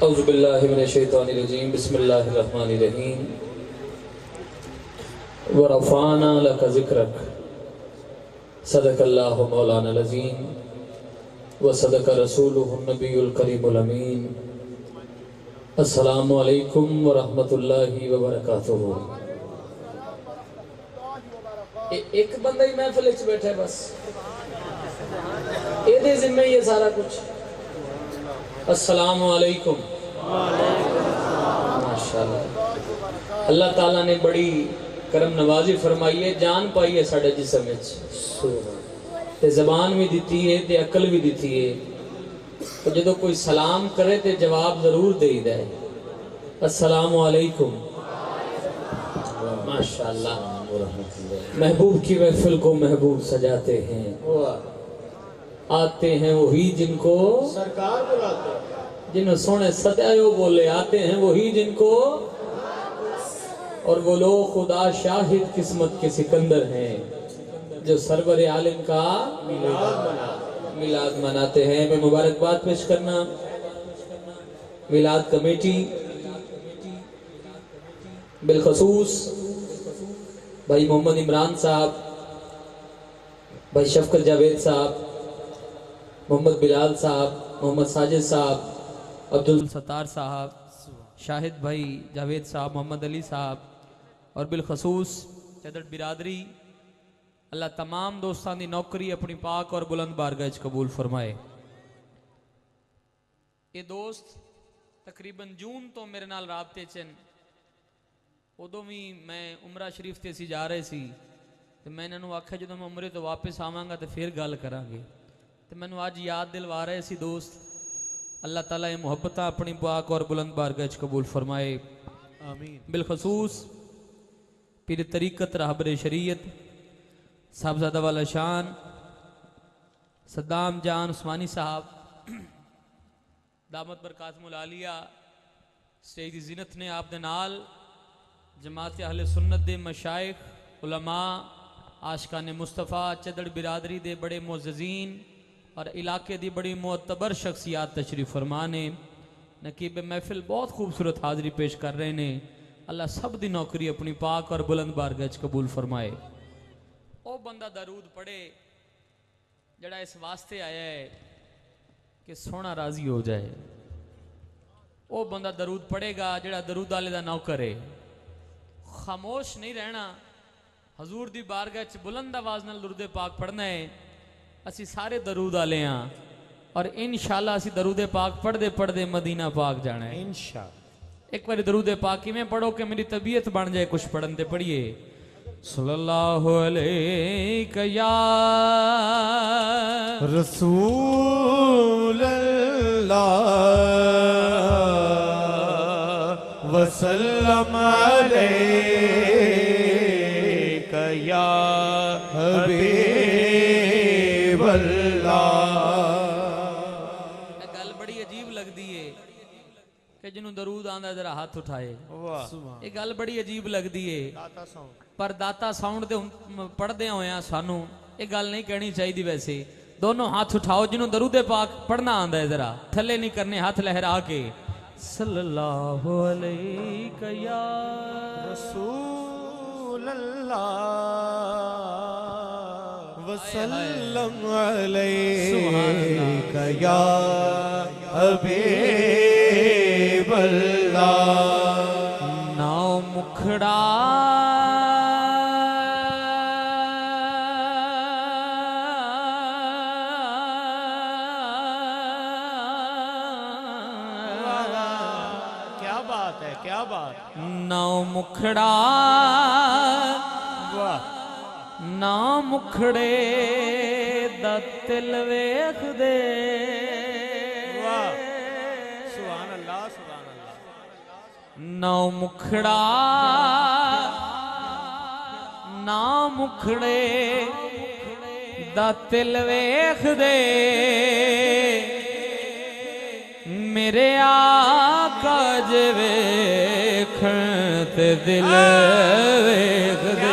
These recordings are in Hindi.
औज़ुबिल्लाहि मिनश्शैतानिर्रजीम बिस्मिल्लाहिर्रहमानिर्रहीम व रफ़अना लका ज़िक्रक सदक़ल्लाहु मौलाना अज़ीम व सदक़ रसूलुहुन नबियुल करीमुल अमीन। अस्सलामु अलैकुम व रहमतुल्लाहि व बरकातुहू। एक बंदा ही महफिल च बैठा है, बस ये जिम्मे ही है सारा कुछ। अस्सलामु अलैकुम। माशाअल्लाह, अल्लाह ताला ने बड़ी करम नवाजी फरमाई है, जान पाई है साडे जिस्म विच, ते ज़बान भी दी है ते अकल भी दी है। तो जो कोई सलाम करे तो जवाब जरूर देईदा है, अस्सलामु अलैकुम। माशाअल्लाह, महबूब की महफिल को महबूब सजाते हैं, आते हैं वही जिनको सरकार बुलाते हैं। जिन्हों सोने सदायो बोले, आते हैं वही जिनको, और वो लोग खुदा शाहिद किस्मत के सिकंदर हैं जो सरवर आलिम का मिलाद मनाते हैं। मैं मुबारकबाद पेश करना मिलाद कमेटी, बिलखसूस भाई मोहम्मद इमरान साहब, भाई शफकत जावेद साहब, मोहम्मद बिलाल साहब, मोहम्मद साजिद साहब, अब्दुल सत्तार साहब, शाहिद भाई जावेद साहब, मोहम्मद अली साहब और बिलखसूस चदड़ बिरादरी। अल्लाह तमाम दोस्तां दी नौकरी अपनी पाक और बुलंद बारगाह च कबूल फरमाए। ये दोस्त तकरीबन जून तो मेरे नाल राबते चन, उदों भी मैं उमरा शरीफ ते असीं जा रहे सी, तो मैं इन्होंने आख्या जो मैं उमरे तो वापस आवांगा तो फिर गल करांगे। तो मैनू अज याद दिलवा रहे सी दोस्त। अल्लाह ताला ये मुहब्बत अपनी पाक और बुलंद बारगाह च कबूल फरमाए, आमीन। बिलखसूस पीर तरीकत रहबर शरीयत साहबजादा वाला शान सद्दाम जान उस्मानी साहब दामत बरकातुल आलिया स्टेज दी जिनत ने आप दे नाल जमात अहले सुन्नत दे मशाइख उलमा आशिकान मुस्तफ़ा चदड़ बिरादरी दे बड़े मुअज़्ज़ज़ीन और इलाके दी बड़ी मोतबर शख्सियात तशरीफ फरमा ने। नकीब महफिल बहुत खूबसूरत हाज़री पेश कर रहे ने। अल्लाह सब दी नौकरी अपनी पाक और बुलंद बारगाह च कबूल फरमाए। ओ बंदा दरूद पढ़े जड़ा इस वास्ते आया है कि सोना राजी हो जाए। ओ बंदा दरूद पढ़ेगा जड़ा दरूद वाले दा नौकर है। खामोश नहीं रहना, हजूर दी बारगाह च बुलंद आवाज नाल दुरूद पाक पढ़ना है। असी सारे दरूद वाले हाँ और इंशाअल्लाह असी दरूद पाक पढ़ते पढ़ते मदीना पाक जाना है इंशाअल्लाह। एक बार दरूद पाक किवें पढ़ो कि मेरी तबीयत बन जाए कुछ पढ़न ते पढ़िए। सल्लल्लाहु अलैहि या रसूल अल्लाह वसल्लम अलैका या हबीब अल्लाह। गल बड़ी अजीब लगती है कि जिन्हों दरूद आंदा जरा हाथ उठाए। ये गल बड़ी अजीब लगती है, पर दाता साउंड दे पढ़दे होया सानू ये गल नहीं कहनी चाहिए। वैसे दोनों हाथ उठाओ जिन्हों दरूद पाक पढ़ना आंदा है, जरा थले नहीं करने, हाथ लहरा के सल्लल्लाहु अलैहि या रसूल अल्लाह वसल्लम अलैका या हबीब अल्लाह। नाव मुखड़ा क्या बात है, क्या बात। नाव मुखड़ा वाह, ना मुखड़े दा तिल वेख दे। वाह, सुभान अल्लाह, सुभान अल्लाह। ना मुखड़ा ना मुखड़े दा तिल वेख दे, मेरे आका जे वेखण ते दिल वेख दे।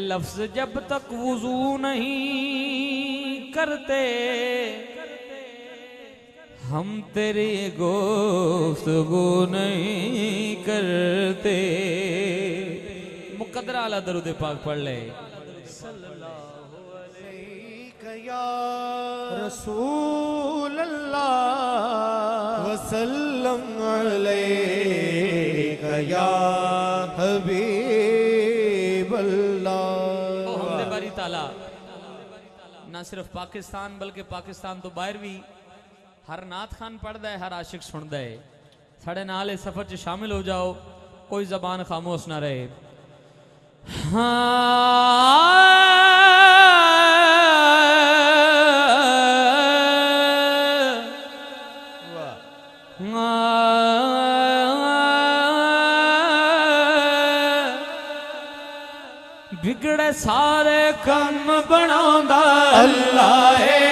लफ्ज जब तक वुजू नहीं करते हम तेरी गुफ्तगू नहीं करते। मुकद्दरा आला दरूद पाक पढ़ ले। या रसूल अल्लाह वसल्लम अलैका या हबीब अल्लाह। हमदे बारी ताला ना सिर्फ पाकिस्तान बल्कि पाकिस्तान तो बाहर भी हर नात खान पढ़ता है, हर आशिक सुनता है। साढ़े नाल इस सफर च शामिल हो जाओ, कोई जबान खामोश ना रहे। बिगड़े सारे कम बनांदा अल्लाह है।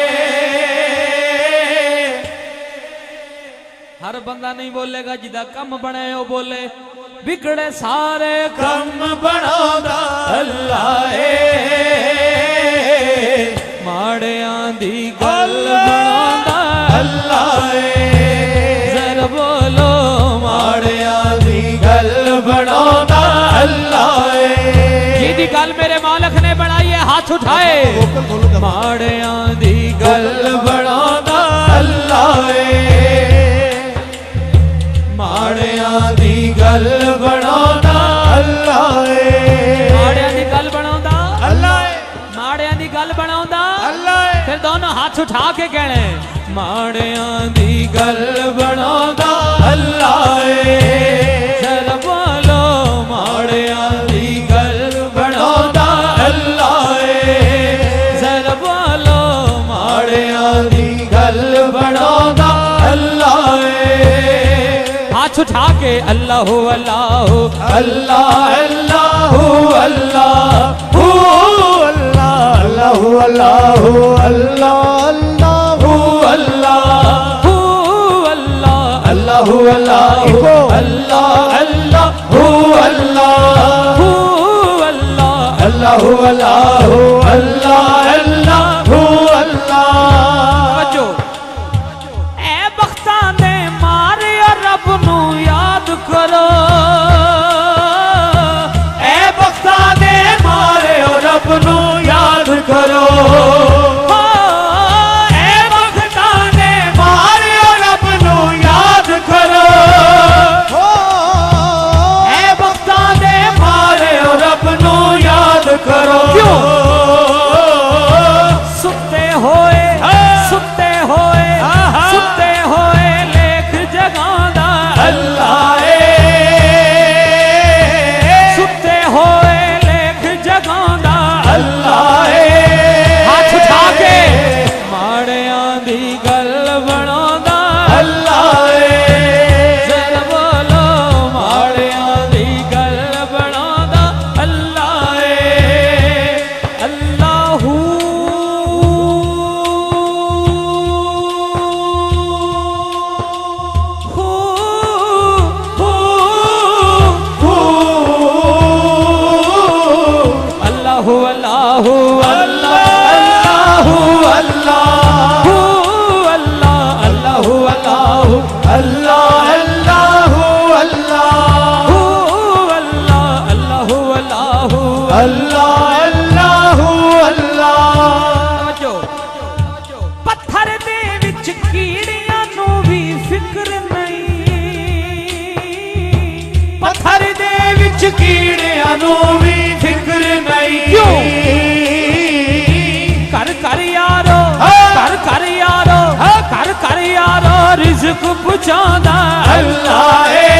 हर बंदा नहीं बोलेगा जिदा कम बने वो बोले। बिगड़े सारे कम बनांदा अल्लाह है। माड़ियां दी गल बनांदा अल्लाह है। जरा बोलो माड़ियां दी गल बनांदा अल्लाह है। जिहदी गल मेरे मालिक ने बनाई है हाथ उठाए। माड़ियां दी गल बनांदा अल्लाह है। माड़ियां दी गल बनांदा अल्लाह है। माड़ियां दी गल बनांदा अल्लाह है। माड़ियां दी गल बनांदा अल्लाह है। फिर दोनों हाथ उठा के कहने माड़ियां दी गल बनांदा अल्लाह है। जरा बोलो माड़ियां दी गल बनांदा अल्लाह है। जरा बोलो माड़ियां दी गल बनांदा अल्लाह है। हाथ उठा के अल्लाह अल्लाह अल्लाह अल्लाह अल्लाह अल्लाह अल्लाह अल्लाह अल्लाह याद करो। करो क्यों सुते होए लेख जगांदा अल्लाह है। सुते होए लेख जगांदा अल्लाह है। हाथ उठा के माड़ियां दी गल बनांदा अल्लाह है। जरा बोलो माड़ियां दी गल बनांदा अल्लाह है। पत्थर दे विच कीड़ियां नू भी फिक्र नहीं। पत्थर दे विच कीड़ियां नू भी फिक्र नहीं। क्यों कर कर यारो कर यारो रिज़्क पहुंचांदा अल्लाह है।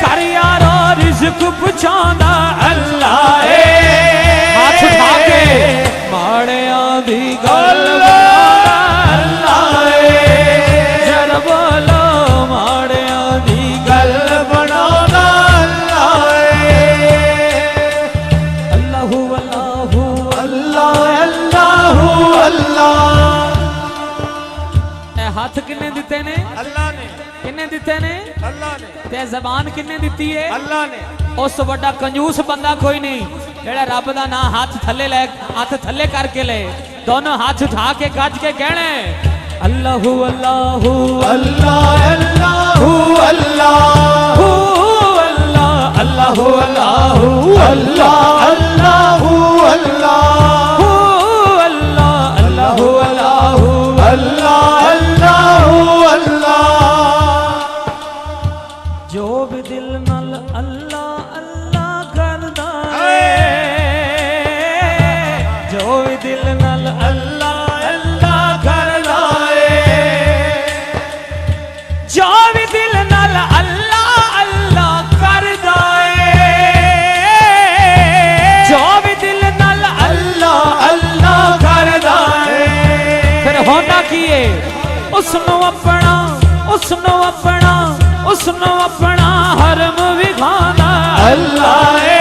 कर यारो रिज़्क पहुंचांदा अल्लाह है। हाथ उठा के माड़ियां दी गल बनांदा अल्लाह है। जरा बोलो माड़ियां दी गल बनांदा अल्लाह है। अल्लाह अल्लाह अल्लाह अल्लाह। ए हाथ किन्ने दिते ने अल्लाह ने। किन्ने दिते ने अल्लाह ने। ते जबान किन्ने दिती है अल्लाह ने। उस बड़ा कंजूस बंदा कोई नहीं जेड़ा रब दा नाम हाथ थले करके ले। दोनों हाथ उठा के गज के कहने अल्लाहु अल्लाहु अल्लाह अल्लाहु अल्लाह अल्लाह अल्लाहु अल्लाहु अल्लाह अल्लाहु अल्लाह अल्लाह अल्लाहु अल्लाहु अल्लाह अल्लाहु अल्लाह जो भी दिल नाल अल्लाह अल्लाह करदा है जो भी दिल नाल अल्लाह अल्लाह करदा है जो भी दिल नाल अल्लाह अल्लाह करदा है जो भी दिल नाल अल्लाह अल्लाह करदा है फिर होना की है उसनु अपना उसनु अपना उसनु अपना हरम विखाना अल्लाह